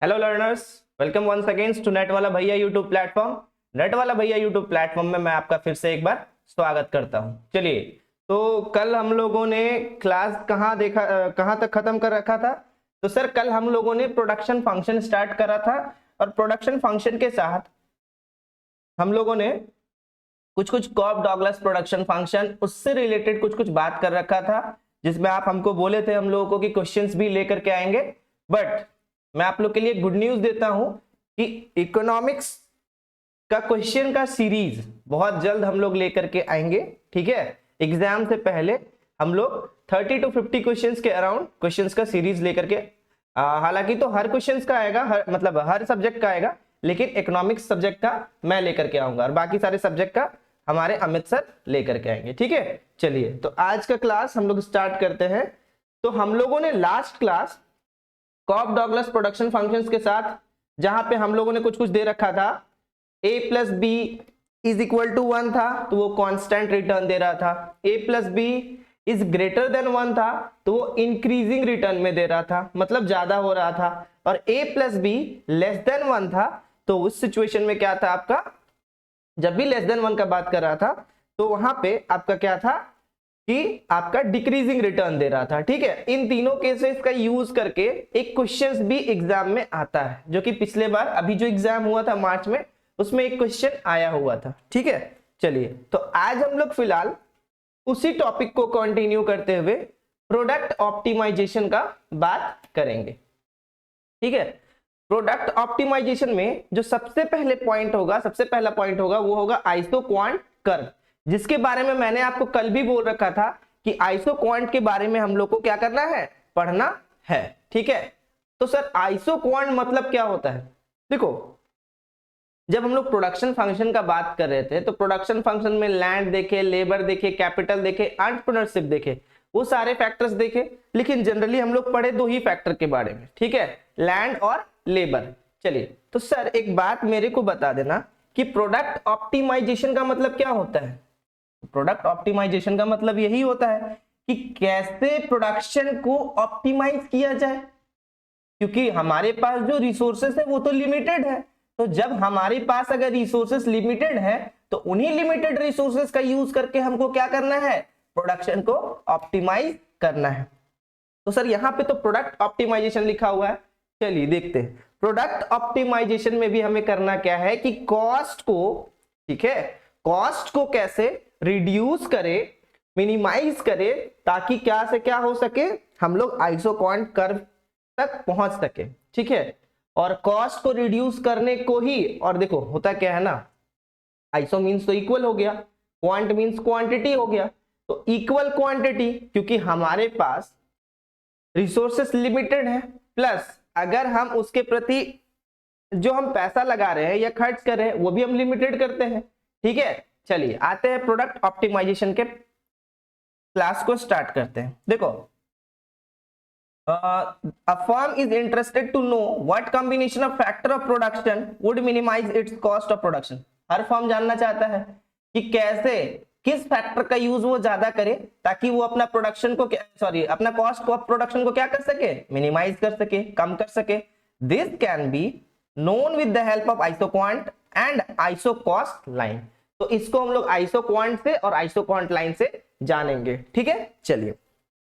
Hello learners, welcome once again to net वाला भैया YouTube platform. Net वाला भैया यूट्यूब प्लेटफॉर्म में मैं आपका फिर से एक बार स्वागत करता हूं। चलिए, तो कल हम लोगों ने क्लास कहां तक खत्म कर रखा था। तो सर कल हम लोगों ने प्रोडक्शन फंक्शन स्टार्ट करा था और प्रोडक्शन फंक्शन के साथ हम लोगों ने कुछ कॉफ डॉगलस प्रोडक्शन फंक्शन उससे रिलेटेड कुछ बात कर रखा था, जिसमें आप हमको बोले थे हम लोगों को कि क्वेश्चंस भी लेकर के आएंगे। बट मैं आप लोग के लिए गुड न्यूज देता हूं कि इकोनॉमिक्स का क्वेश्चन का सीरीज बहुत जल्द हम लोग लेकर के आएंगे। ठीक है, एग्जाम से पहले हम लोग 30 to 50 क्वेश्चंस के अराउंड क्वेश्चंस का सीरीज लेकर के, हालांकि तो हर क्वेश्चंस का आएगा, मतलब हर सब्जेक्ट का आएगा, लेकिन इकोनॉमिक्स सब्जेक्ट का मैं लेकर के आऊंगा और बाकी सारे सब्जेक्ट का हमारे अमित सर लेकर के आएंगे। ठीक है, चलिए तो आज का क्लास हम लोग स्टार्ट करते हैं। तो हम लोगों ने लास्ट क्लास कॉफ डॉगलस प्रोडक्शन फंक्शंस के साथ, जहां पे हम लोगों ने कुछ दे रखा था, a plus B is equal to 1 था तो वो कांस्टेंट रिटर्न दे रहा था, a plus B is greater than 1 था तो वो इंक्रीजिंग रिटर्न में दे रहा था, मतलब ज्यादा हो रहा था, और a plus be less than 1 था तो उस सिचुएशन में क्या था आपका, जब भी लेस देन 1 का बात कर रहा था तो वहां पे आपका क्या था कि आपका डिक्रीजिंग रिटर्न दे रहा था। ठीक है, इन तीनों केसेस का यूज करके एक क्वेश्चन भी एग्जाम में आता है, जो कि पिछले बार अभी जो एग्जाम हुआ था मार्च में उसमें एक क्वेश्चन आया हुआ था। ठीक है, चलिए तो आज हम लोग फिलहाल उसी टॉपिक को कंटिन्यू करते हुए प्रोडक्ट ऑप्टिमाइजेशन का बात करेंगे। ठीक है, प्रोडक्ट ऑप्टिमाइजेशन में जो सबसे पहला पॉइंट होगा वो होगा आइसोक्वांट कर्व, जिसके बारे में मैंने आपको कल भी बोल रखा था कि आइसोक्वांट के बारे में हम लोग को क्या करना है, पढ़ना है। ठीक है, तो सर आइसोक्वांट मतलब क्या होता है? देखो, जब हम लोग प्रोडक्शन फंक्शन का बात कर रहे थे तो प्रोडक्शन फंक्शन में लैंड देखे, लेबर देखे, कैपिटल देखे, एंटरप्रेन्योरशिप देखे, वो सारे फैक्टर्स देखे, लेकिन जनरली हम लोग पढ़े दो ही फैक्टर के बारे में। ठीक है, लैंड और लेबर। चलिए, तो सर एक बात मेरे को बता देना कि प्रोडक्ट ऑप्टिमाइजेशन का मतलब क्या होता है? प्रोडक्ट ऑप्टिमाइजेशन का मतलब यही होता है कि कैसे प्रोडक्शन को ऑप्टिमाइज किया जाए, क्योंकि हमारे पास जो रिसोर्सेस है वो तो लिमिटेड है। तो जब हमारे पास अगर रिसोर्सेस लिमिटेड है तो उन्हीं लिमिटेड रिसोर्सेस का यूज करके हमको क्या करना है, प्रोडक्शन को ऑप्टिमाइज करना है। तो सर यहाँ पे तो प्रोडक्ट ऑप्टिमाइजेशन लिखा हुआ है, चलिए देखते हैं। प्रोडक्ट ऑप्टिमाइजेशन में भी हमें करना क्या है कि कॉस्ट को, ठीक है, कॉस्ट को कैसे रिड्यूस करे, मिनिमाइज करे, ताकि क्या से क्या हो सके, हम लोग आइसोक्वांट कर्व तक पहुंच सके। ठीक है, और कॉस्ट को रिड्यूस करने को ही, और देखो होता क्या है ना, आइसो मीन्स तो इक्वल हो गया, क्वांट मीन्स क्वांटिटी हो गया, तो इक्वल क्वांटिटी, क्योंकि हमारे पास रिसोर्सेस लिमिटेड है, प्लस अगर हम उसके प्रति जो हम पैसा लगा रहे हैं या खर्च कर रहे हैं वो भी हम लिमिटेड करते हैं। ठीक है, चलिए आते हैं प्रोडक्ट ऑप्टिमाइजेशन के क्लास को स्टार्ट करते हैं। देखो, a firm is interested to know what combination of factor of production would minimize its cost of production। Her firm जानना चाहता है कि कैसे, किस फैक्टर का यूज वो ज्यादा करे ताकि वो अपना प्रोडक्शन को, अपना कॉस्ट ऑफ प्रोडक्शन को क्या कर सके, मिनिमाइज कर सके, कम कर सके। This can be known with the help of isoquant and isocost line. तो इसको हम लोग आइसोक्वांट से और आइसोक्वांट लाइन से जानेंगे। ठीक है, चलिए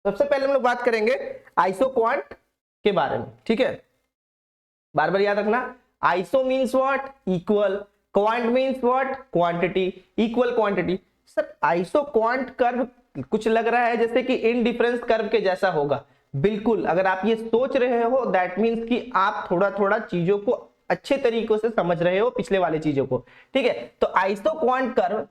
सबसे पहले हम लोग बात करेंगे आइसोक्वांट के बारे में। ठीक है, बार बार याद रखना, iso means what, equal, quant means what, quantity, equal quantity. Sir isoquant curve कुछ लग रहा है जैसे कि इनडिफरेंस कर्व के जैसा होगा, बिल्कुल। अगर आप ये सोच रहे हो दैट मीन्स कि आप थोड़ा थोड़ा चीजों को अच्छे तरीकों से समझ रहे हो, पिछले वाले चीजों को। ठीक है, तो आइसोक्वांट कर्व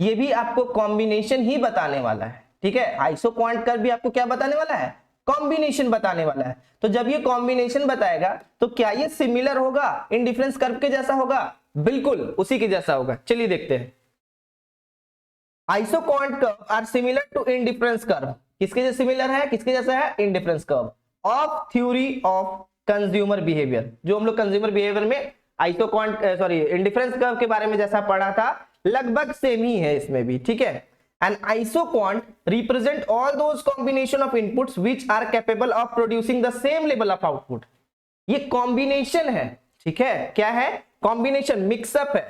ये भी आपको कॉम्बिनेशन ही बताने वाला है। ठीक है, आइसोक्वांट कर्व भी आपको क्या बताने वाला है, कॉम्बिनेशन बताने वाला है। तो जब ये कॉम्बिनेशन बताएगा तो क्या ये सिमिलर होगा इनडिफरेंस कर्व के जैसा होगा? बिल्कुल उसी के जैसा होगा। चलिए देखते हैं। Isoquant curve are similar to indifference curve. किसके जैसे सिमिलर है, किसके जैसा है, indifference curve of theory of consumer behaviour. जो हम लोग कंज्यूमर बिहेवियर में इनडिफरेंस कर्व के बारे में जैसा पढ़ा था, लगभग सेम ही है इसमें भी। ठीक है, an isoquant represent all those combination of inputs which are capable of producing the same level of output। ये कॉम्बिनेशन है, ठीक है, क्या है, कॉम्बिनेशन, मिक्सअप है,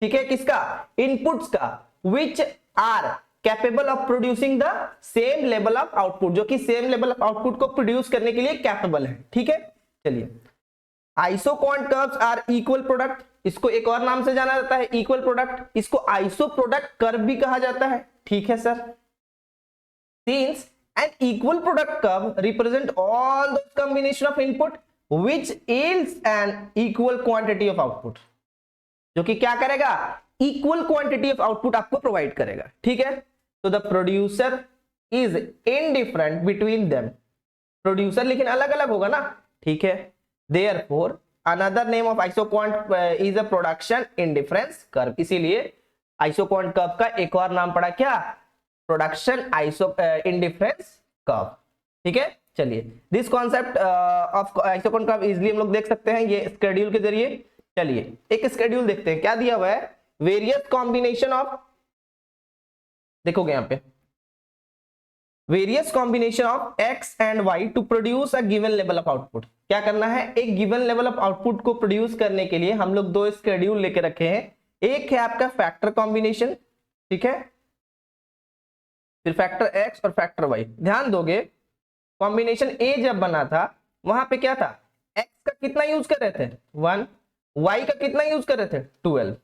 ठीक है, किसका, इनपुट्स का, which are capable of producing the same level of output, जो कि सेम लेवल ऑफ आउटपुट को प्रोड्यूस करने के लिए कैपेबल है, ठीक है। चलिए, isoquant curves are equal product, इसको एक और नाम से जाना जाता है इक्वल प्रोडक्ट, इसको आइसो प्रोडक्ट कर्व भी कहा जाता है, ठीक है sir. Since an equal product curve represent all those combination of input which yields an equal quantity of output, जो कि क्या करेगा, इक्वल क्वांटिटी ऑफ आउटपुट आपको प्रोवाइड करेगा, ठीक है। तो the producer is indifferent between them, producer लेकिन अलग अलग होगा ना, ठीक है। Therefore another name of isoquant is a production indifference curve, इसीलिए आइसोक्वांट कर्व का एक और नाम पड़ा क्या, प्रोडक्शन इंडिफरेंस कर्व, ठीक है। चलिए, this concept of isoquant curve easily हम लोग देख सकते हैं ये स्केड्यूल के जरिए। चलिए एक स्केड्यूल देखते हैं, क्या दिया हुआ है, वेरियस कॉम्बिनेशन ऑफ, देखोगे यहां पे, various combination of X and Y to produce a given level of output. क्या करना है, एक गिवन लेवल ऑफ आउटपुट को प्रोड्यूस करने के लिए हम लोग दो स्केड्यूल लेके रखे हैं, एक है आपका फैक्टर कॉम्बिनेशन, ठीक है, फिर फैक्टर एक्स और फैक्टर वाई। ध्यान दोगे, कॉम्बिनेशन ए जब बना था वहां पे क्या था, एक्स का कितना यूज कर रहे थे 1, वाई का कितना यूज कर रहे थे 12।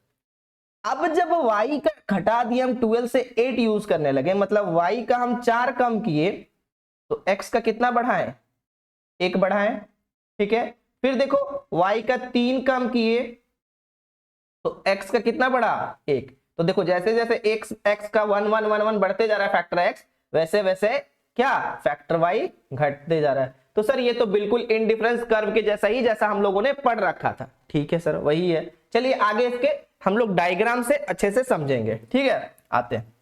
अब जब y का घटा दिया हम 12 से 8 यूज करने लगे, मतलब y का हम 4 कम किए, तो x का कितना बढ़ाएं, 1 बढ़ाएं, ठीक है। फिर देखो y का 3 कम किए तो x का कितना बढ़ा 1। तो देखो जैसे जैसे x का 1 1 1 1 बढ़ते जा रहा है फैक्टर x, वैसे वैसे क्या फैक्टर y घटते जा रहा है। तो सर ये तो बिल्कुल इंडिफरेंस कर्व के जैसा ही, जैसा हम लोगों ने पढ़ रखा था, ठीक है सर, वही है। चलिए आगे इसके हम लोग डायग्राम से अच्छे से समझेंगे, ठीक है। आते हैं,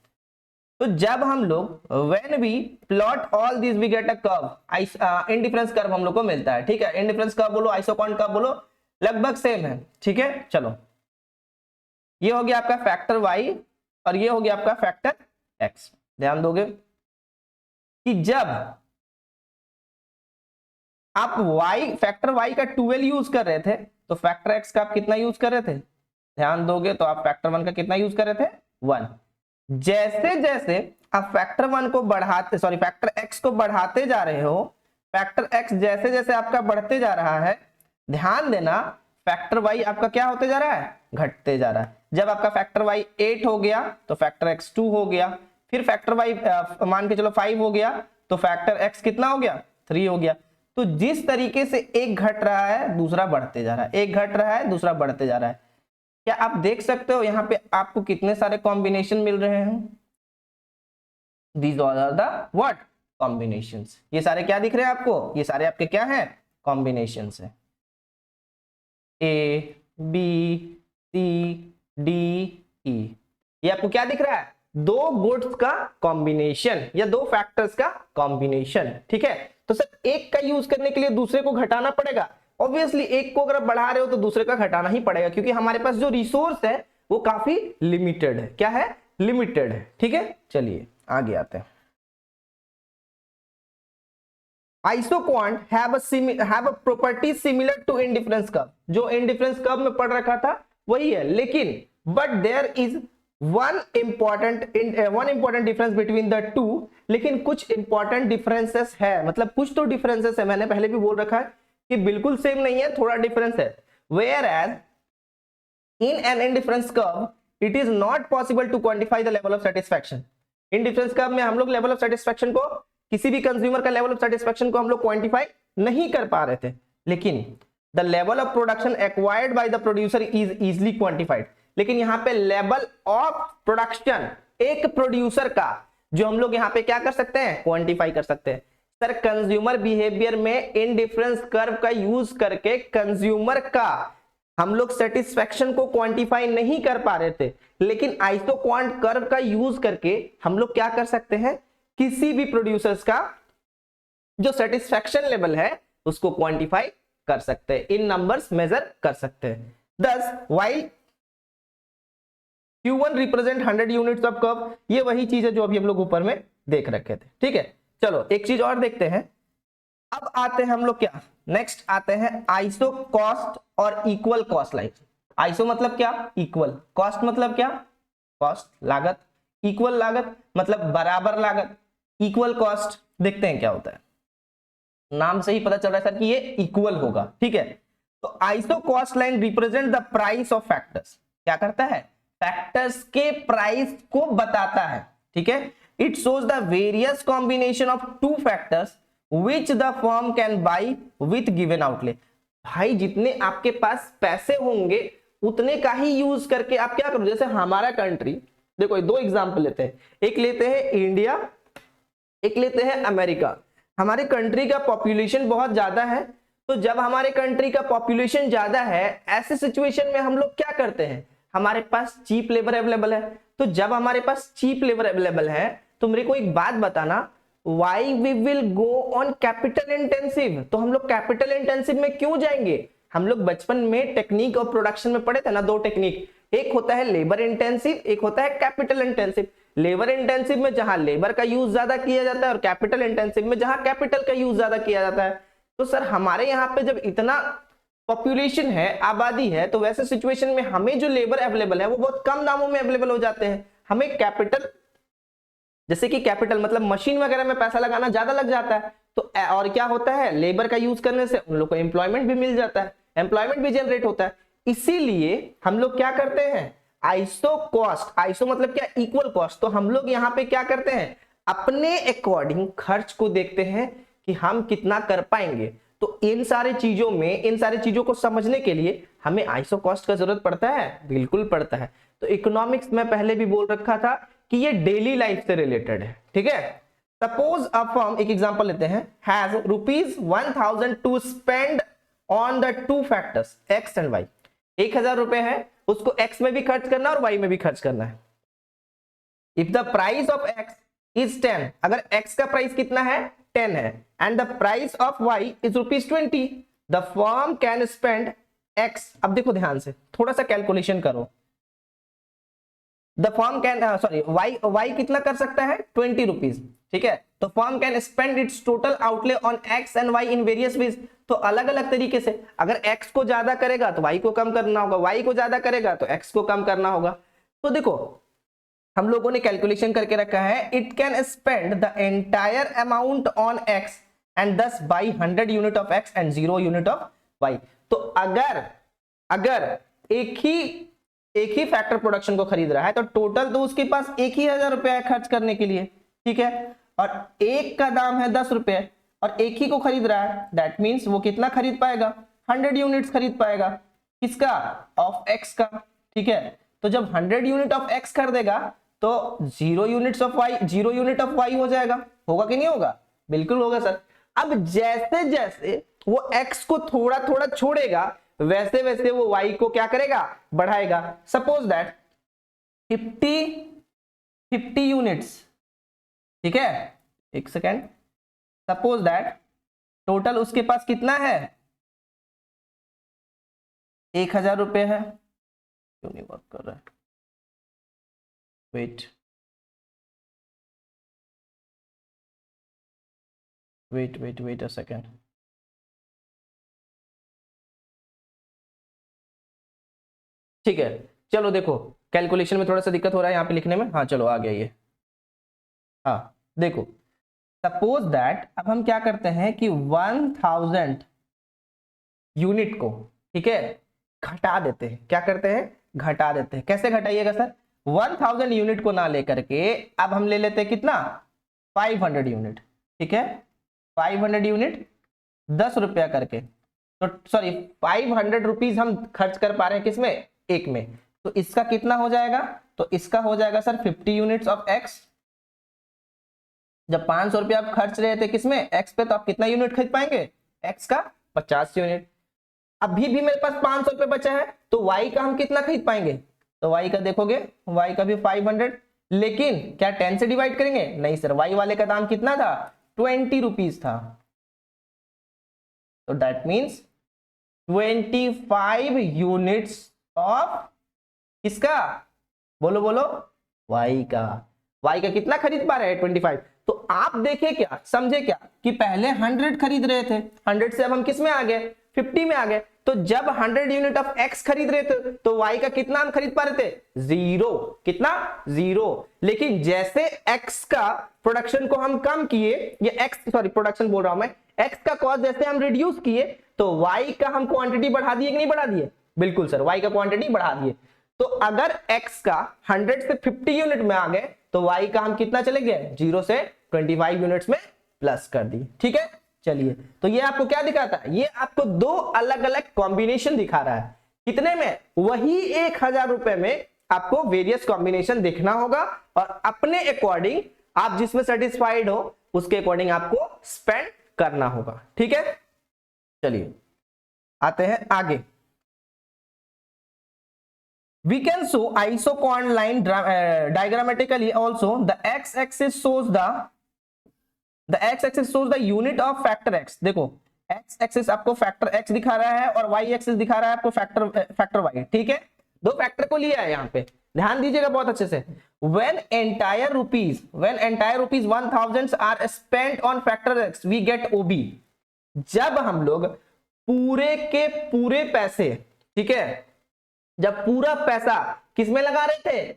तो जब हम लोग when we plot all this we get a curve, indifference curve हम लोग को मिलता है, ठीक है। इंडिफरेंस कर्व बोलो, आइसोक्वांट कर्व बोलो, लगभग सेम है, ठीक है। चलो, ये हो गया आपका फैक्टर y और ये हो गया आपका फैक्टर x। ध्यान दोगे कि जब आप फैक्टर y का 12 यूज कर रहे थे तो फैक्टर x का आप कितना यूज कर रहे थे, ध्यान दोगे तो आप फैक्टर 1 का कितना यूज कर रहे थे 1। जैसे जैसे आप फैक्टर 1 को बढ़ाते, सॉरी फैक्टर x को बढ़ाते जा रहे हो, फैक्टर x जैसे जैसे आपका बढ़ते जा रहा है, ध्यान देना फैक्टर y आपका क्या होते जा रहा है, घटते जा रहा है। जब आपका फैक्टर y 8 हो गया तो फैक्टर x 2 हो गया, फिर फैक्टर y मान के चलो 5 हो गया तो फैक्टर x कितना हो गया 3 हो गया। तो जिस तरीके से एक घट रहा है दूसरा बढ़ते जा रहा है, एक घट रहा है दूसरा बढ़ते जा रहा है। क्या आप देख सकते हो यहाँ पे आपको कितने सारे कॉम्बिनेशन मिल रहे हैं, these all are the what combinations. ये सारे क्या दिख रहे हैं आपको, ये सारे आपके क्या हैं, कॉम्बिनेशंस है। ए बी सी डी ई, ये आपको क्या दिख रहा है, दो गुड्स का कॉम्बिनेशन या दो फैक्टर्स का कॉम्बिनेशन, ठीक है। तो सर एक का यूज करने के लिए दूसरे को घटाना पड़ेगा, ऑब्वियसली एक को अगर आप बढ़ा रहे हो तो दूसरे का घटाना ही पड़ेगा, क्योंकि हमारे पास जो रिसोर्स है वो काफी लिमिटेड है। क्या है, लिमिटेड है, ठीक है। चलिए आगे आते हैं। Isoquant have a property similar to indifference curve, जो इंडिफरेंस कर्व में पढ़ रखा था वही है, लेकिन but there is one important difference between the two. लेकिन कुछ इंपॉर्टेंट डिफरेंसेस है, मतलब कुछ तो डिफरेंसेस है, मैंने पहले भी बोल रखा है कि बिल्कुल सेम नहीं है, थोड़ा डिफरेंस है। Whereas in an indifference curve it is not possible to quantify the level of satisfaction. Indifference curve में हम लोग लेवल ऑफ सेटिस्फैक्शन को, किसी भी कंज्यूमर का लेवल ऑफ सेटिस्फैक्शन को हम लोग क्वांटिफाई नहीं कर पा रहे थे, लेकिन the level of production acquired by the producer is easily quantified. लेकिन यहाँ पे लेवल ऑफ प्रोडक्शन एक प्रोड्यूसर का जो हम लोग यहाँ पे क्या कर सकते हैं, क्वांटिफाई कर सकते हैं। सर कंज्यूमर बिहेवियर में इंडिफरेंस कर्व का यूज करके कंज्यूमर का हम लोग सेटिस्फैक्शन को क्वांटिफाई नहीं कर पा रहे थे, लेकिन आइसोक्वांट कर्व का यूज करके हम लोग क्या कर सकते हैं, किसी भी प्रोड्यूसर्स का जो सेटिस्फैक्शन लेवल है उसको क्वांटिफाई कर सकते हैं, इन नंबर्स मेजर कर सकते हैं। दस while Q1 represent 100 units of curve, ये वही चीज है जो अभी हम लोग ऊपर में देख रखे थे, ठीक है। चलो एक चीज और देखते हैं, अब आते हैं हम लोग क्या, नेक्स्ट आते हैं आइसो कॉस्ट और इक्वल कॉस्ट लाइन। आइसो मतलब क्या, इक्वल, कॉस्ट मतलब क्या, कॉस्ट लागत, इक्वल लागत मतलब बराबर लागत, इक्वल कॉस्ट। देखते हैं क्या होता है, नाम से ही पता चल रहा है सर कि ये इक्वल होगा, ठीक है। तो iso cost line represent the price of factors, क्या करता है, फैक्टर्स के प्राइस को बताता है, ठीक है। It shows the various combination of two factors which the firm can buy with given outlay. भाई जितने आपके पास पैसे होंगे उतने का ही यूज करके आप क्या करो, जैसे हमारा कंट्री, देखो दो एग्जांपल लेते हैं, एक लेते हैं इंडिया, एक लेते हैं अमेरिका। हमारे कंट्री का पॉपुलेशन बहुत ज्यादा है, तो जब हमारे कंट्री का पॉपुलेशन ज्यादा है ऐसे सिचुएशन में हम लोग क्या करते हैं, हमारे पास चीप लेबर अवेलेबल है। तो जब हमारे पास चीप लेबर अवेलेबल है तो मेरे को एक बात बताना, why we will go on capital intensive. तो हम लोग कैपिटल इंटेंसिव में क्यों जाएंगे, हम लोग बचपन में टेक्निक और प्रोडक्शन में पढ़े थे ना, दो टेक्निक, एक होता है लेबर इंटेंसिव, एक होता है कैपिटल इंटेंसिव। लेबर इंटेंसिव में जहां लेबर का यूज ज्यादा किया जाता है और कैपिटल इंटेंसिव में जहां कैपिटल का यूज ज्यादा किया जाता है। तो सर हमारे यहाँ पे जब इतना पॉपुलेशन है, आबादी है, तो वैसे सिचुएशन में हमें जो लेबर अवेलेबल है वो बहुत कम दामों में अवेलेबल हो जाते हैं। हमें कैपिटल, जैसे कि कैपिटल मतलब मशीन वगैरह में पैसा लगाना ज्यादा लग जाता है, तो और क्या होता है, लेबर का यूज करने से उन लोग को एम्प्लॉयमेंट भी मिल जाता है, एम्प्लॉयमेंट भी जनरेट होता है। इसीलिए हम लोग क्या करते हैं, आइसो कॉस्ट, आइसो मतलब क्या, इक्वल कॉस्ट। तो हम लोग यहाँ पे क्या करते हैं, अपने अकॉर्डिंग खर्च को देखते हैं कि हम कितना कर पाएंगे। तो इन सारी चीजों में, इन सारी चीजों को समझने के लिए हमें आइसो कॉस्ट का जरूरत पड़ता है, बिल्कुल पड़ता है। तो इकोनॉमिक्स में पहले भी बोल रखा था कि ये डेली लाइफ से रिलेटेड है, ठीक है। सपोज अ फर्म, एक एग्जांपल लेते हैं, has ₹1000 to spend on the two factors X and Y. 1000 रुपए है, उसको एक्स में भी खर्च करना और वाई में भी खर्च करना है। If the price of X is 10, अगर एक्स का प्राइस कितना है, 10 है, and the price of Y is ₹20, the firm can spend X. अब देखो ध्यान से, थोड़ा सा कैलकुलेशन करो। The firm can, sorry, Y कितना कर सकता है, ₹20, ठीक है। तो firm can spend its total outlay on X and Y in various ways. तो अलग अलग तरीके से, अगर एक्स को ज्यादा करेगा तो वाई को कम करना होगा, वाई को ज्यादा करेगा तो एक्स को कम करना होगा। तो देखो हम लोगों ने कैलकुलेशन करके रखा है, it can spend the entire amount on X and दस by 100 unit of X and 0 unit of Y. तो अगर अगर एक ही फैक्टर प्रोडक्शन को खरीद रहा है तो टोटल तो उसके पास एक ही 1000 रुपया है खर्च करने के लिए, ठीक है। और एक का दाम है 10 रुपए और एक ही को खरीद रहा है, दैट मीन्स वो कितना खरीद पाएगा, 100 यूनिट्स खरीद पाएगा। किसका, ऑफ एक्स का, ठीक है। तो जब 100 यूनिट ऑफ एक्स खरीदेगा तो 0 units of Y, 0 unit of Y हो जाएगा, होगा कि नहीं होगा, बिल्कुल होगा सर। अब जैसे जैसे वो एक्स को थोड़ा थोड़ा छोड़ेगा वैसे वैसे वो y को क्या करेगा, बढ़ाएगा। सपोज दैट 50 यूनिट्स, ठीक है, एक सेकेंड, सपोज दैट टोटल उसके पास कितना है, 1000 रुपए है, क्यों नहीं वर्क कर रहा है, wait wait wait wait a second. ठीक है, चलो देखो कैलकुलेशन में थोड़ा सा दिक्कत हो रहा है यहाँ पे लिखने में, हाँ चलो आ गया ये। हाँ देखो, सपोज दैट अब हम क्या करते हैं कि 1000 यूनिट को, ठीक है, घटा देते हैं। क्या करते हैं, घटा देते हैं। कैसे घटाइएगा सर, 1000 यूनिट को ना लेकर के अब हम ले लेते हैं कितना, 500 यूनिट, ठीक है। 500 यूनिट 10 रुपया करके, तो सॉरी 500 रुपीज हम खर्च कर पा रहे हैं किसमें, एक में। तो इसका कितना हो जाएगा, तो इसका हो जाएगा सर 50 यूनिट्स ऑफ एक्स। जब 500 रुपया आप खर्च रहे थे किसमें, एक्स पे, तो आप कितना यूनिट खरीद पाएंगे, एक्स का 50 यूनिट। अभी भी मेरे पास 500 रुपये बचा है, तो वाई का हम कितना खरीद पाएंगे, तो वाई का देखोगे, वाई का भी 500, लेकिन क्या 10 से डिवाइड करेंगे, नहीं सर, वाई वाले का दाम कितना था, 20 रुपीज था। तो दैट मीन्स 25 यूनिट्स ऑफ किसका, बोलो बोलो, वाई का। वाई का कितना खरीद पा रहे हैं, 25। तो आप देखे क्या, समझे क्या कि पहले 100 खरीद रहे थे, 100 से अब हम किस में आ गए, 50 में आ गए। तो जब 100 यूनिट ऑफ एक्स खरीद रहे थे तो वाई का कितना हम खरीद पा रहे थे, 0, कितना, 0। लेकिन जैसे एक्स का प्रोडक्शन को हम कम किए, ये एक्स सॉरी प्रोडक्शन बोल रहा हूं मैं, एक्स का कॉस्ट जैसे हम रिड्यूस किए तो वाई का हम क्वांटिटी बढ़ा दिए कि नहीं बढ़ा दिए, बिल्कुल सर, वाई का क्वांटिटी बढ़ा दिए। तो अगर x का 100 से 50 यूनिट में आ गए तो y का हम कितना चले गए, 0 से 25 यूनिट्स में प्लस कर दी। ठीक है, चलिए, तो ये आपको क्या दिखाता है, ये आपको दो अलग अलग कॉम्बिनेशन दिखा रहा है। कितने में, वही 1000 रुपए में आपको वेरियस कॉम्बिनेशन देखना होगा और अपने अकॉर्डिंग आप जिसमें सेटिस्फाइड हो उसके अकॉर्डिंग आपको स्पेंड करना होगा। ठीक है, चलिए आते हैं आगे। We can show isoquant line diagrammatically also. The x-axis shows the unit of factor x. देखो x-axis आपको फैक्टर x दिखा रहा है और y-axis दिखा रहा है आपको फैक्टर y। ठीक है, दो फैक्टर को लिया है यहाँ पे, ध्यान दीजिएगा बहुत अच्छे से। When entire rupees 1000 are spent on factor x, we get OB। जब हम लोग पूरे के पूरे पैसे, ठीक है, जब पूरा पैसा किसमें लगा रहे थे,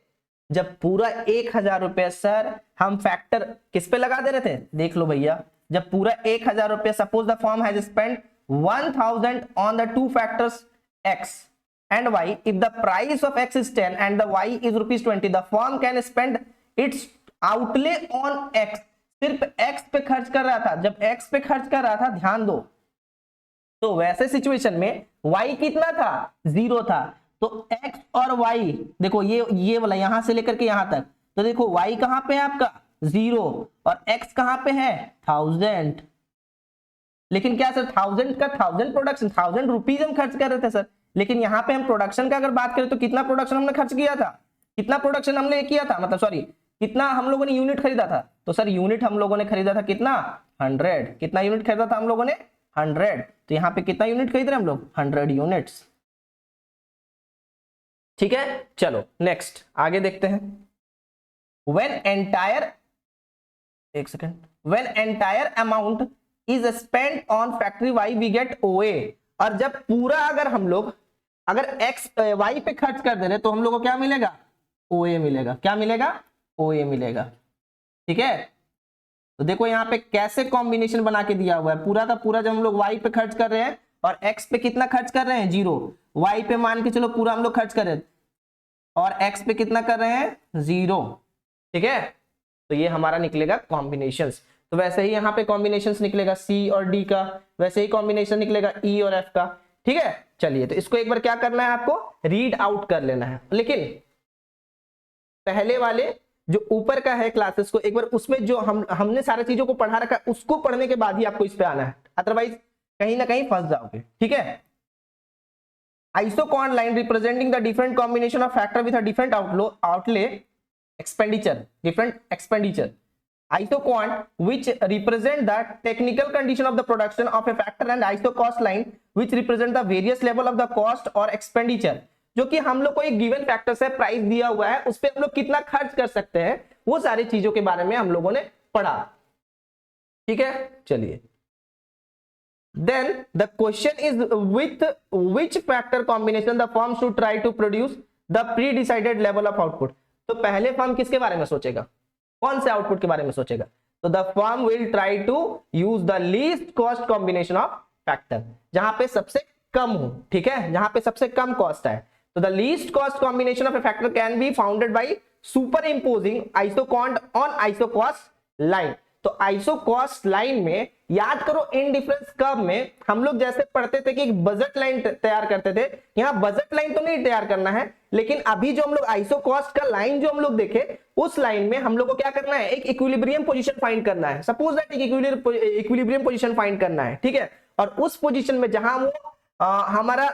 जब पूरा 1000 रुपए सर हम फैक्टर किस पे लगा दे रहे थे, देख लो भैया, जब पूरा 1000 रुपए, suppose the firm has spent 1000 on the two factors x and y, if the price of x is 10 and the y is ₹20, the firm can spend its outlay on x। सिर्फ x पे खर्च कर रहा था, जब x पे खर्च कर रहा था, ध्यान दो, तो वैसे सिचुएशन में y कितना था, 0 था। तो x और y देखो, ये वाला यहां से लेकर के यहां तक, तो देखो y कहां पे है आपका, 0, और x कहां पे है, 1000। लेकिन क्या सर, 1000 का 1000 प्रोडक्शन, 1000 रुपीज हम खर्च कर रहे थे सर, लेकिन यहाँ पे हम प्रोडक्शन का अगर बात करें तो कितना प्रोडक्शन हमने खर्च किया था, कितना प्रोडक्शन हमने किया था, मतलब सॉरी कितना हम लोगों ने यूनिट खरीदा था, तो सर यूनिट हम लोगों ने खरीदा था कितना, 100। कितना यूनिट खरीदा था हम लोगों ने, 100। तो यहाँ पे कितना यूनिट खरीद रहे हैं हम लोग, 100 यूनिट्स। ठीक है, चलो नेक्स्ट आगे देखते हैं। When entire amount is spent on factory y, we get OA। और जब पूरा अगर हम लोग अगर x y पे खर्च कर दे रहे तो हम लोग को क्या मिलेगा, OA मिलेगा। क्या मिलेगा, OA मिलेगा। ठीक है, तो देखो यहाँ पे कैसे कॉम्बिनेशन बना के दिया हुआ है, पूरा का पूरा जब हम लोग y पे खर्च कर रहे हैं और x पे कितना खर्च कर रहे हैं, 0, y पे मान के चलो पूरा हम लोग खर्च कर रहे हैं और x पे कितना कर रहे हैं, 0। ठीक है, तो ये हमारा निकलेगा कॉम्बिनेशंस। तो वैसे ही यहाँ पे कॉम्बिनेशंस निकलेगा C और D का, वैसे ही कॉम्बिनेशन निकलेगा E और F का। ठीक है, चलिए, तो इसको एक बार क्या करना है, आपको रीड आउट कर लेना है। लेकिन पहले वाले जो ऊपर का है क्लासेस को एक बार उसमें जो हमने सारी चीजों को पढ़ा रखा है उसको पढ़ने के बाद ही आपको इस पे आना है, अदरवाइज कहीं ना कहीं फंस जाओगे। ठीक है, isoquant line representing the different combination of factor with a different outlay expenditure, different expenditure. Isoquant which represent the technical condition of the production of a factor and isocost line which represent the various level of the cost or expenditure। जो कि हम लोग को एक given factor से price दिया हुआ है, उस पे हम लोग कितना खर्च कर सकते हैं, वो सारी चीजों के बारे में हम लोगों ने पढ़ा। ठीक है, चलिए, then the question is with which factor combination the firm should try to produce the pre-decided level of output। तो पहले फर्म किसके बारे में सोचेगा, कौन से आउटपुट के बारे में सोचेगा, तो the firm will try to use the least cost combination of factor, जहां पे सबसे कम हो। ठीक है, जहां पे सबसे कम कॉस्ट है। तो the least cost combination of a factor can be founded by superimposing isoquant on isocost line। तो आइसोकॉस्ट लाइन में याद करो, इनडिफरेंस कर्व में हम लोग जैसे पढ़ते थे कि एक बजट लाइन तैयार करते थे, यहाँ बजट लाइन तो नहीं तैयार करना है, लेकिन अभी जो हम लोग आइसोकॉस्ट का लाइन जो हम लोग देखे, उस लाइन में हम लोग को क्या करना है, एक इक्विलिब्रियम पोजीशन फाइंड करना है। सपोज दैट एक इक्विलिब्रियम पोजीशन फाइंड करना है। ठीक है, और उस पोजीशन में जहां वो हमारा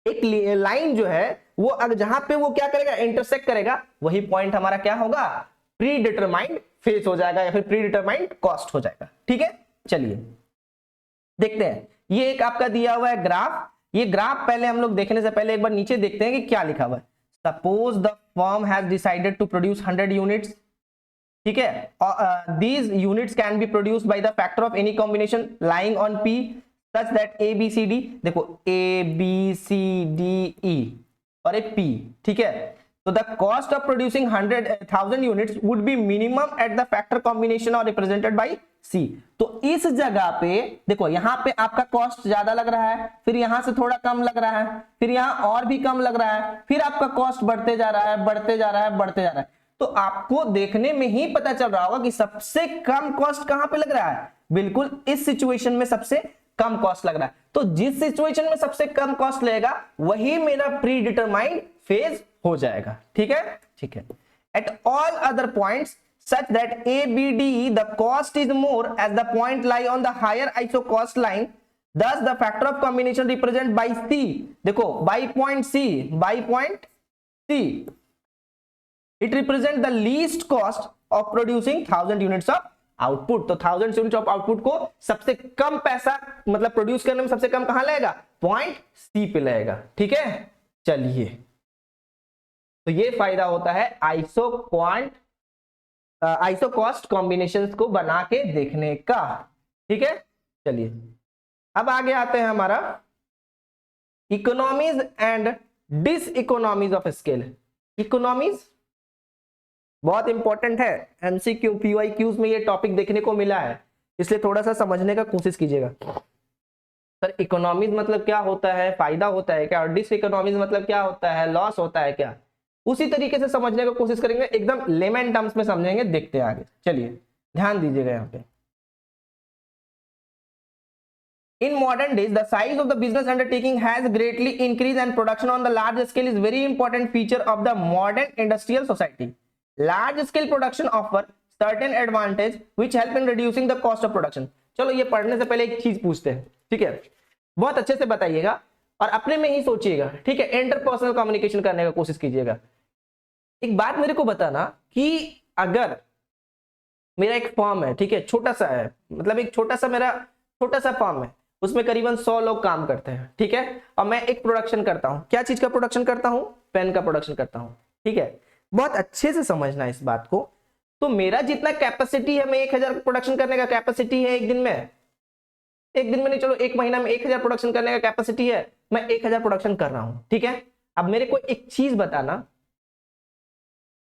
एक लाइन जो है वो अगर जहां पे वो क्या करेगा, इंटरसेक्ट करेगा, वही पॉइंट हमारा क्या होगा, प्री डिटरमाइंड फेस हो जाएगा या फिर प्री डिटरमाइंड कॉस्ट हो जाएगा। ठीक है, चलिए देखते हैं, ये एक आपका दिया हुआ है ग्राफ। ये ग्राफ पहले हम लोग देखने से पहले एक बार नीचे देखते हैं कि क्या लिखा हुआ है। Suppose the firm has decided to produce 100 units ठीक है। These units can be produced by the factor of any combination lying on P such that A B C D, देखो A B C D E और एक P, ठीक है। तो the cost of producing 100,000 units would be minimum at the factor combination और represented by सी। तो इस जगह पे देखो, यहां पे आपका कॉस्ट ज्यादा लग रहा है, फिर यहां से थोड़ा कम लग रहा है, फिर यहां और भी कम लग रहा है, फिर आपका कॉस्ट बढ़ते जा रहा है, बढ़ते जा रहा है, बढ़ते जा रहा है। तो आपको देखने में ही पता चल रहा होगा कि सबसे कम कॉस्ट कहां पे लग रहा है, बिल्कुल इस सिचुएशन में सबसे कम कॉस्ट लग रहा है। तो जिस सिचुएशन में सबसे कम कॉस्ट लगेगा वही मेरा प्री डिटरमाइंड फेज हो जाएगा, ठीक है, ठीक है। At all other points such that A, B, D, the cost is more as the point lie on the higher iso cost line. Thus, the factor of combination represented by C. देखो by point C, by point C, it represents the least cost of producing 1000 units of output. तो 1000 units of output को सबसे कम पैसा मतलब produce करने में सबसे कम कहां लगेगा, पॉइंट C पे लगेगा, ठीक है। चलिए, तो ये फायदा होता है आइसो कॉस्ट कॉम्बिनेशंस को बना के देखने का, ठीक है। चलिए अब आगे आते हैं हमारा economies and diseconomies of scale. Economies बहुत इंपॉर्टेंट है, एमसीक्यू पीवाईक्यूज में ये टॉपिक देखने को मिला है, इसलिए थोड़ा सा समझने का कोशिश कीजिएगा। सर इकोनॉमीज मतलब क्या होता है, फायदा होता है क्या, और डिस इकोनॉमीज मतलब क्या होता है, लॉस होता है क्या, उसी तरीके से समझने की कोशिश करेंगे, एकदम लेमन टर्म्स में समझेंगे। देखते हैं आगे, चलिए ध्यान दीजिएगा यहाँ पे। In modern days, the size of the business undertaking has greatly increased and production on the large scale is very important feature of the modern industrial society. Large scale production offer certain advantage which help in reducing the cost of production. चलो ये पढ़ने से पहले एक चीज पूछते हैं, ठीक है, बहुत अच्छे से बताइएगा और अपने में ही सोचिएगा, ठीक है, इंटरपर्सनल कम्युनिकेशन करने का कोशिश कीजिएगा। एक बात मेरे को बताना कि अगर मेरा एक फॉर्म है, ठीक है, छोटा सा है, मतलब एक छोटा सा फॉर्म है, उसमें करीबन 100 लोग काम करते हैं, ठीक है, और मैं एक प्रोडक्शन करता हूं, क्या चीज का प्रोडक्शन करता हूं, पेन का प्रोडक्शन करता हूं, ठीक है, बहुत अच्छे से समझना इस बात को। तो मेरा जितना कैपेसिटी है, मैं 1000 प्रोडक्शन करने का कैपेसिटी है एक दिन में नहीं, चलो एक महीना में 1000 प्रोडक्शन करने का कैपेसिटी है, मैं 1000 प्रोडक्शन कर रहा हूं, ठीक है। अब मेरे को एक चीज बताना,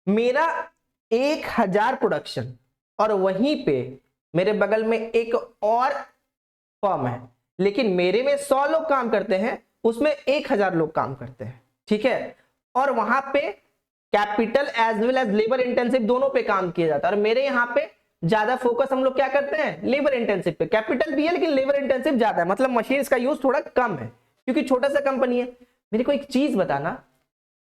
मेरा 1000 प्रोडक्शन और वहीं पे मेरे बगल में एक और फर्म है, लेकिन मेरे में 100 लोग काम करते हैं, उसमें 1000 लोग काम करते हैं, ठीक है, और वहां पे capital as well as labour intensive दोनों पे काम किया जाता है। और मेरे यहाँ पे ज्यादा फोकस हम लोग क्या करते हैं, लेबर इंटेंसिव पे, कैपिटल भी है लेकिन लेबर इंटेंसिव ज्यादा है, मतलब मशीन का यूज थोड़ा कम है क्योंकि छोटा सा कंपनी है। मेरे को एक चीज बताना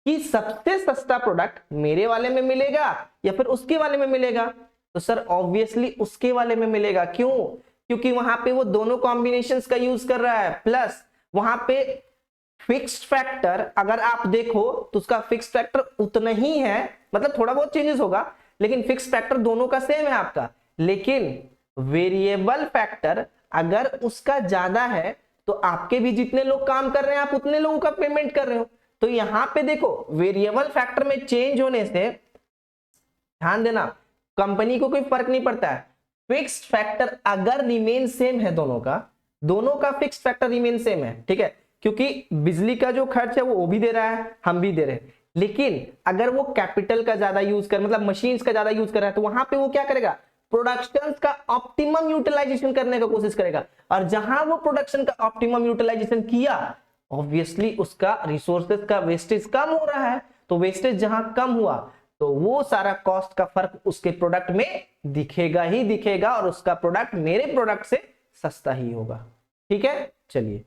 कि सबसे सस्ता प्रोडक्ट मेरे वाले में मिलेगा या फिर उसके वाले में मिलेगा, तो सर ऑब्वियसली उसके वाले में मिलेगा। क्यों? क्योंकि वहां पे वो दोनों कॉम्बिनेशंस का यूज कर रहा है, प्लस वहां पे फिक्स्ड फैक्टर अगर आप देखो तो उसका फिक्स्ड फैक्टर उतना ही है, मतलब थोड़ा बहुत चेंजेस होगा लेकिन फिक्स्ड फैक्टर दोनों का सेम है आपका। लेकिन वेरिएबल फैक्टर अगर उसका ज्यादा है तो आपके भी जितने लोग काम कर रहे हैं आप उतने लोगों का पेमेंट कर रहे हो। तो यहां पे देखो वेरिएबल फैक्टर में चेंज होने से ध्यान देना, कंपनी को कोई फर्क नहीं पड़ता है। फिक्स्ड फैक्टर अगर रिमेन सेम है, दोनों का फिक्स्ड फैक्टर रिमेन सेम है, ठीक है, क्योंकि बिजली का जो खर्च है वो भी दे रहा है, हम भी दे रहे हैं। लेकिन अगर वो कैपिटल का ज्यादा यूज कर, मतलब मशीन्स का ज्यादा यूज कर रहा है, तो वहां पे वो क्या करेगा, प्रोडक्शन का ऑप्टिमम यूटिलाइजेशन करने का कोशिश करेगा। और जहां वो प्रोडक्शन का ऑप्टिमम यूटिलाइजेशन किया, ऑब्वियसली उसका रिसोर्सेज का वेस्टेज कम हो रहा है। तो वेस्टेज जहां कम हुआ तो वो सारा कॉस्ट का फर्क उसके प्रोडक्ट में दिखेगा ही दिखेगा, और उसका प्रोडक्ट मेरे प्रोडक्ट से सस्ता ही होगा, ठीक है। चलिए,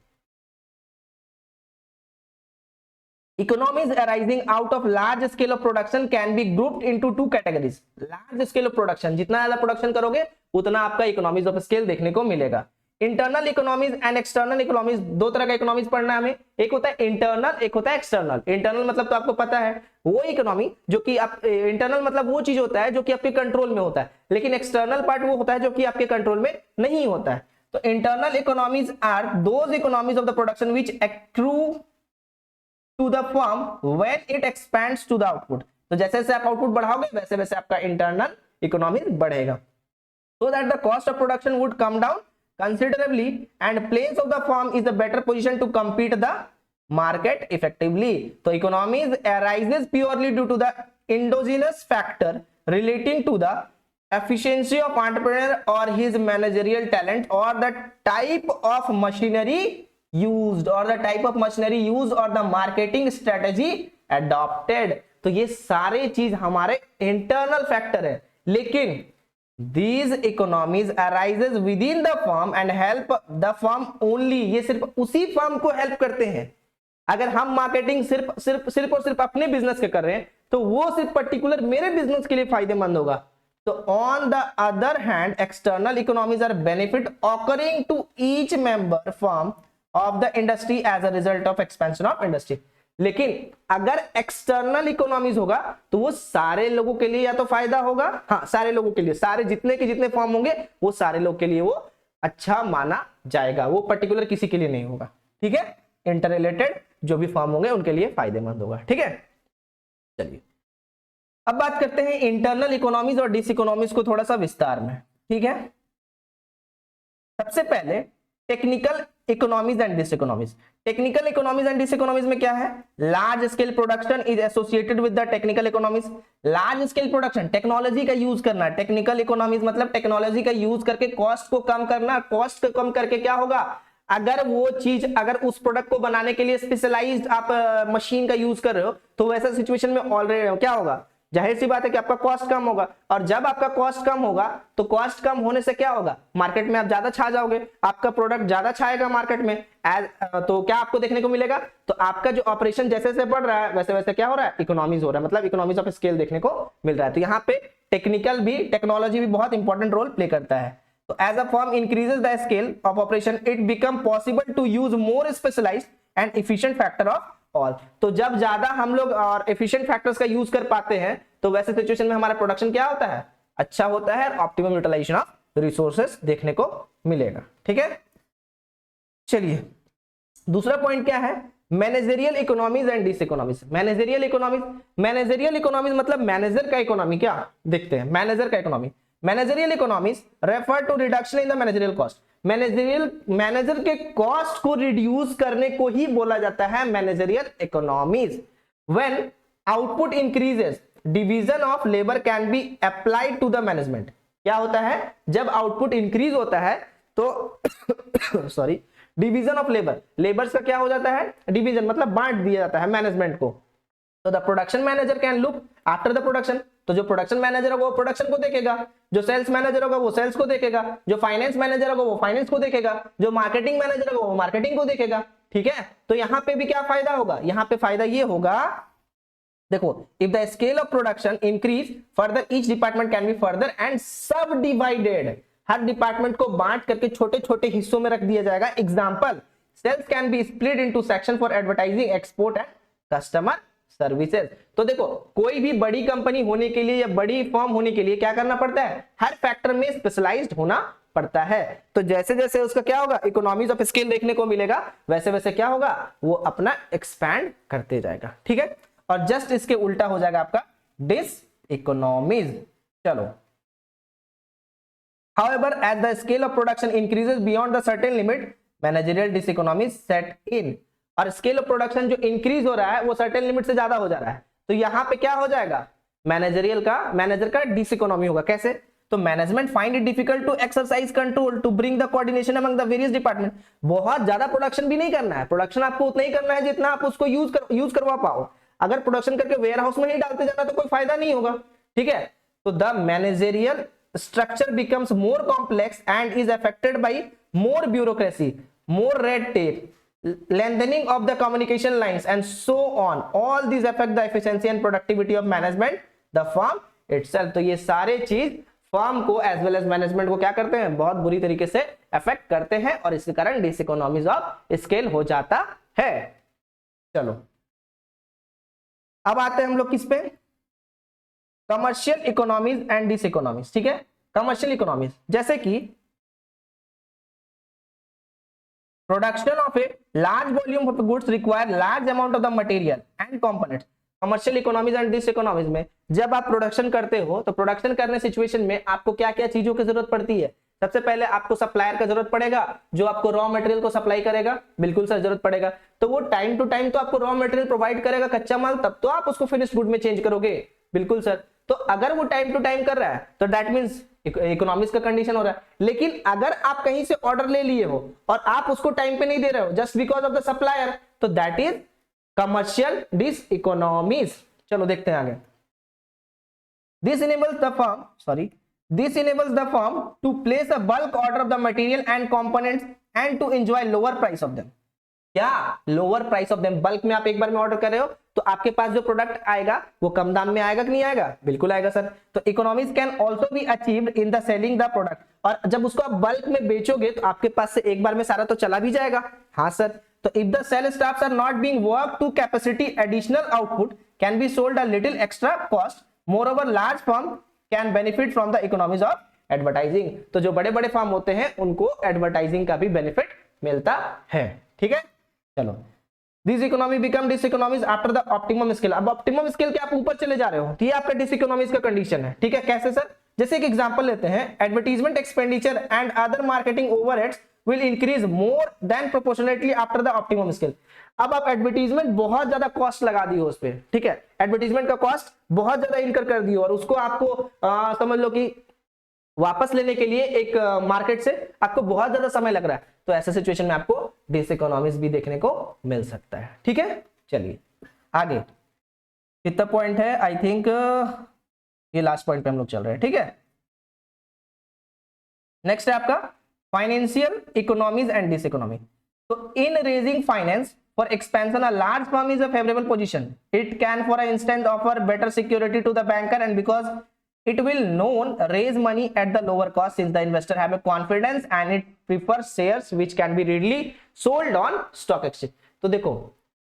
economies arising out of large scale of production can be grouped into two categories. large scale of production, जितना ज्यादा प्रोडक्शन करोगे उतना आपका इकोनॉमीज ऑफ स्केल देखने को मिलेगा। Internal economies and external economies, दो तरह का इकोनॉमीज पढ़ना है हमें, एक होता है इंटरनल, एक होता है एक्सटर्नल। इंटरनल मतलब तो आपको पता है, वो इकोनॉमी जो कि आप, इंटरनल मतलब वो चीज होता है जो कि आपके कंट्रोल में होता है, लेकिन एक्सटर्नल पार्ट वो होता है जो कि आपके कंट्रोल में नहीं होता है। तो internal economies are those economies of the production which accrue to the firm when it expands to the output। तो जैसे जैसे आप आउटपुट बढ़ाओगे वैसे वैसे आपका इंटरनल इकोनॉमी बढ़ेगा, so that the cost of production would come down considerably and place of the firm is a better position to compete the market effectively. So economies arises purely due to the endogenous factor relating to the efficiency of entrepreneur or his managerial talent or the type of machinery used or the marketing strategy adopted. तो ये सारे चीज हमारे internal factor है, लेकिन these economies arises within the firm and help the firm only, ये सिर्फ उसी फर्म को हेल्प करते हैं। अगर हम मार्केटिंग सिर्फ और सिर्फ अपने बिजनेस के कर रहे हैं तो वो सिर्फ पर्टिकुलर मेरे बिजनेस के लिए फायदेमंद होगा। तो on the other hand external economies are benefit occurring to each member firm of the industry as a result of expansion of industry. लेकिन अगर एक्सटर्नल इकोनॉमीज होगा तो वो सारे लोगों के लिए या तो फायदा होगा, हाँ सारे लोगों के लिए, सारे जितने के जितने फॉर्म होंगे वो सारे लोग के लिए वो अच्छा माना जाएगा, वो पर्टिकुलर किसी के लिए नहीं होगा। ठीक है, इंटर रिलेटेड जो भी फॉर्म होंगे उनके लिए फायदेमंद होगा। ठीक है, चलिए अब बात करते हैं इंटरनल इकोनॉमीज और डिस इकोनॉमीज को थोड़ा सा विस्तार में। ठीक है, सबसे पहले technical economies and diseconomies. Technical economies and diseconomies में क्या है? Large scale production is associated with the technical economies. Large scale production, technology का यूज करना। टेक्निकल इकोनॉमीज मतलब टेक्नोलॉजी का यूज करके कॉस्ट को कम करना। कॉस्ट को कम करके क्या होगा, अगर वो चीज, अगर उस प्रोडक्ट को बनाने के लिए स्पेशलाइज्ड आप मशीन का यूज कर रहे हो तो वैसा सिचुएशन में ऑलरेडी क्या होगा, जाहिर सी बात है कि आपका कॉस्ट कम होगा। और जब आपका कॉस्ट कम होगा तो कॉस्ट कम होने से क्या होगा, मार्केट में आप ज्यादा छा जाओगे, आपका प्रोडक्ट ज्यादा छाएगा मार्केट में। तो क्या आपको देखने को मिलेगा, तो आपका जो ऑपरेशन जैसे जैसे बढ़ रहा है वैसे वैसे क्या हो रहा है, इकोनॉमीज हो रहा है, मतलब इकोनॉमीज ऑफ स्केल देखने को मिल रहा है। तो यहाँ पे टेक्निकल भी, टेक्नोलॉजी भी बहुत इंपॉर्टेंट रोल प्ले करता है। तो as a firm increases the scale of operation it become possible to use more specialised and efficient factor of all. तो जब ज्यादा हम लोग और एफिशिएंट फैक्टर्स का यूज कर पाते हैं तो वैसे सिचुएशन में हमारा प्रोडक्शन क्या होता है, अच्छा होता है, ऑप्टिमम यूटिलाइजेशन ऑफ रिसोर्सेज देखने को मिलेगा। ठीक है, चलिए दूसरा पॉइंट क्या है, managerial economies and diseconomies. Managerial economies मतलब मैनेजर का इकोनॉमी, क्या देखते हैं, मैनेजर का economy. Managerial economies refer to reduction in the managerial cost. Manager के कॉस्ट को रिड्यूस करने को ही बोला जाता है managerial economies. When output increases division of labour can be applied to the management. क्या होता है, जब आउटपुट इंक्रीज होता है तो सॉरी, डिवीजन ऑफ लेबर्स का क्या हो जाता है, डिवीजन मतलब बांट दिया जाता है मैनेजमेंट को। तो the production manager can look after the production. तो जो प्रोडक्शन मैनेजर होगा वो प्रोडक्शन को देखेगा, जो सेल्स मैनेजर होगा वो सेल्स को देखेगा, जो फाइनेंस मैनेजर होगा वो फाइनेंस को देखेगा, जो मार्केटिंग मैनेजर होगा वो मार्केटिंग को देखेगा। ठीक है, तो यहाँ पे भी क्या फायदा होगा, यहाँ पे फायदा ये होगा, देखो, if the scale of production increase further each department can be further and सब डिवाइडेड। हर डिपार्टमेंट को बांट करके छोटे छोटे हिस्सों में रख दिया जाएगा। Example, cells can be split into section for advertising, export and customer services. तो देखो, कोई भी बड़ी कंपनी होने के लिए या बड़ी फर्म होने के लिए क्या करना पड़ता है, हर फैक्टर में स्पेशलाइज्ड होना पड़ता है। तो जैसे जैसे उसका क्या होगा, इकोनॉमीज ऑफ स्केल देखने को मिलेगा, वैसे वैसे क्या होगा, वो अपना एक्सपैंड करते जाएगा। ठीक है, और जस्ट इसके उल्टा हो जाएगा आपका डिस इकोनॉमीज। चलो, however as the scale of production increases beyond the certain limit managerial diseconomies set in। और स्केल ऑफ प्रोडक्शन जो इंक्रीज हो रहा है वो सर्टेन लिमिट से ज्यादा हो जा रहा है, तो यहां पे क्या हो जाएगा, मैनेजर का डिसइकोनॉमी होगा। कैसे, तो management find it difficult to exercise control to bring the coordination among the various department. बहुत ज्यादा प्रोडक्शन भी नहीं करना है, प्रोडक्शन आपको उतना ही करना है जितना आप उसको यूज करवा पाओ। अगर प्रोडक्शन करके वेयर हाउस में ही डालते जाना तो कोई फायदा नहीं होगा। ठीक है, तो the managerial structure becomes more complex and is affected by more bureaucracy, more red tape, lengthening of the communication lines and so on. All these affect the efficiency and productivity of management, the firm itself। तो ये सारे चीज firm को as well age management को क्या करते हैं, बहुत बुरी तरीके से अफेक्ट करते हैं और इसके कारण डिसइकोनॉमीज ऑफ स्केल हो जाता है। चलो अब आते हैं हम लोग किस पे, कमर्शियल इकोनॉमीज एंड डिसइकोनॉमीज। ठीक है, कमर्शियल इकोनॉमीज जैसे कि production of a large volume of goods require large amount of the material and components। Commercial economies and diseconomies में जब आप प्रोडक्शन करते हो तो प्रोडक्शन करने सिचुएशन में आपको क्या क्या चीजों की जरूरत पड़ती है? सबसे पहले आपको सप्लायर का जरूरत पड़ेगा जो आपको रॉ मटेरियल को सप्लाई करेगा, बिल्कुल सर जरूरत पड़ेगा। तो वो टाइम टू टाइम तो आपको रॉ मटेरियल प्रोवाइड करेगा कच्चा माल, तब तो आप उसको फिनिश गुड में चेंज करोगे, बिल्कुल सर। तो अगर वो टाइम टू टाइम कर रहा है तो दैट मींस इकोनॉमिक्स का कंडीशन हो रहा है। लेकिन अगर आप कहीं से ऑर्डर ले लिए हो और आप उसको टाइम पे नहीं दे रहे हो just because of the supplier, तो that is commercial diseconomies. चलो देखते हैं आगे। This enables the firm to place a bulk order of the material and components and to enjoy lower price of them। क्या lower price of them? Bulk में आप एक बार में order कर रहे हो तो आपके पास जो प्रोडक्ट आएगा वो कम दाम में आएगा कि नहीं आएगा? बिल्कुल आएगा सर। तो economies can also be achieved in the selling the product, और जब उसको आप बल्क में बेचोगे तो आपके पास से एक बार में सारा तो चला भी जाएगा। हाँ सर। तो if the sale staffs are not being work to capacity, additional output can be sold a little extra cost. Moreover large firm can benefit from the economies of advertising. तो जो बड़े बड़े फर्म होते हैं उनको advertising का भी benefit मिलता है। ठीक है, चलो। This economy become diseconomies after the optimum scale. अब ऑप्टिमम स्केल के आप ऊपर चले जा रहे हो तो ये आपका डिस इकोनॉमीज का कंडीशन है। ठीक है, कैसे सर? जैसे एक एग्जांपल लेते हैं, advertisement expenditure and other marketing overheads will increase more than proportionately after the optimum scale। अब आप एडवर्टीजमेंट बहुत ज्यादा कॉस्ट लगा दी हो उस पे, ठीक है, एडवर्टीजमेंट का कॉस्ट बहुत ज्यादा इनकर कर दी हो और उसको आपको समझ लो कि वापस लेने के लिए एक मार्केट से आपको बहुत ज्यादा समय लग रहा है, तो ऐसे सिचुएशन में आपको डिस इकोनॉमीज भी देखने को मिल सकता है। ठीक है, चलिए आगे। कितना पॉइंट है? आई थिंक ये लास्ट पॉइंट पे हम लोग चल रहे हैं। ठीक है, नेक्स्ट है आपका financial economies and diseconomy. तो in raising finance for expansion, a large firm is a favorable position. It can for instance offer better security to the banker, and because it will known raise money at the lower cost since the investor have a confidence and it prefers shares which can be readily sold on stock exchange। तो देखो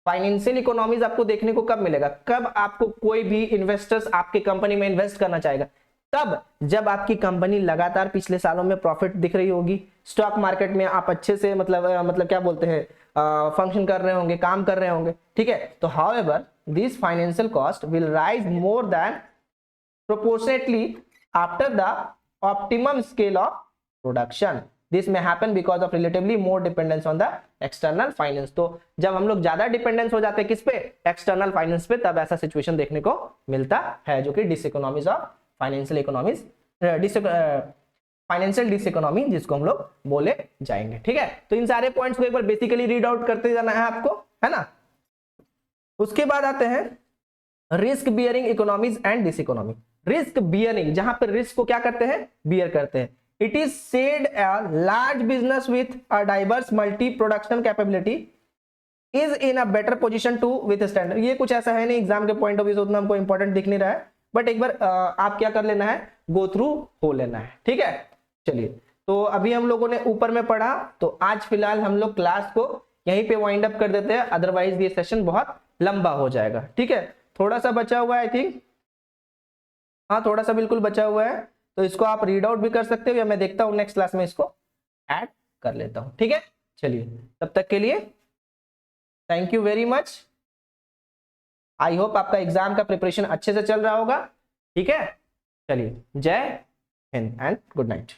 financial economies आपको देखने को कब मिलेगा? कब आपको कोई भी इन्वेस्टर्स आपके कंपनी में इन्वेस्ट करना चाहेगा? तब जब आपकी कंपनी लगातार पिछले सालों में प्रॉफिट दिख रही होगी, स्टॉक मार्केट में आप अच्छे से मतलब क्या बोलते हैं फंक्शन कर रहे होंगे, काम कर रहे होंगे। ठीक है, तो however this financial cost will rise more than proportionately after the optimum scale of production. This may happen because of relatively more dependence on the external finance. तो जब हम लोग ज्यादा डिपेंडेंस हो जाते हैं किस पे? एक्सटर्नल फाइनेंस पे, तब ऐसा सिचुएशन देखने को मिलता है जो कि diseconomies of financial economies, financial diseconomy जिसको हम लोग बोले जाएंगे। ठीक है, तो इन सारे पॉइंट्स को एक बार बेसिकली रीड आउट करते जाना है आपको, है ना। उसके बाद आते हैं risk bearing economies and diseconomy. Risk bearing, जहां पर रिस्क को क्या करते हैं? बियर करते हैं। It is said a large business with a diverse multi production capability is in a better position to withstand. ये कुछ ऐसा है नहीं, एग्जाम के पॉइंट ऑफ व्यू से उतना हमको इंपॉर्टेंट दिख नहीं रहा है, बट एक बार आप क्या कर लेना है, गो थ्रू हो लेना है। ठीक है, चलिए। तो अभी हम लोगों ने ऊपर में पढ़ा, तो आज फिलहाल हम लोग क्लास को यहीं पे वाइंड अप कर देते हैं, अदरवाइज ये सेशन बहुत लंबा हो जाएगा। ठीक है, थोड़ा सा बचा हुआ है आई थिंक, हाँ थोड़ा सा बिल्कुल बचा हुआ है, तो इसको आप रीड आउट भी कर सकते हो या मैं देखता हूँ नेक्स्ट क्लास में इसको ऐड कर लेता हूँ। ठीक है, चलिए तब तक के लिए thank you very much. I hope आपका एग्जाम का प्रिपरेशन अच्छे से चल रहा होगा। ठीक है, चलिए जय हिंद एंड गुड नाइट।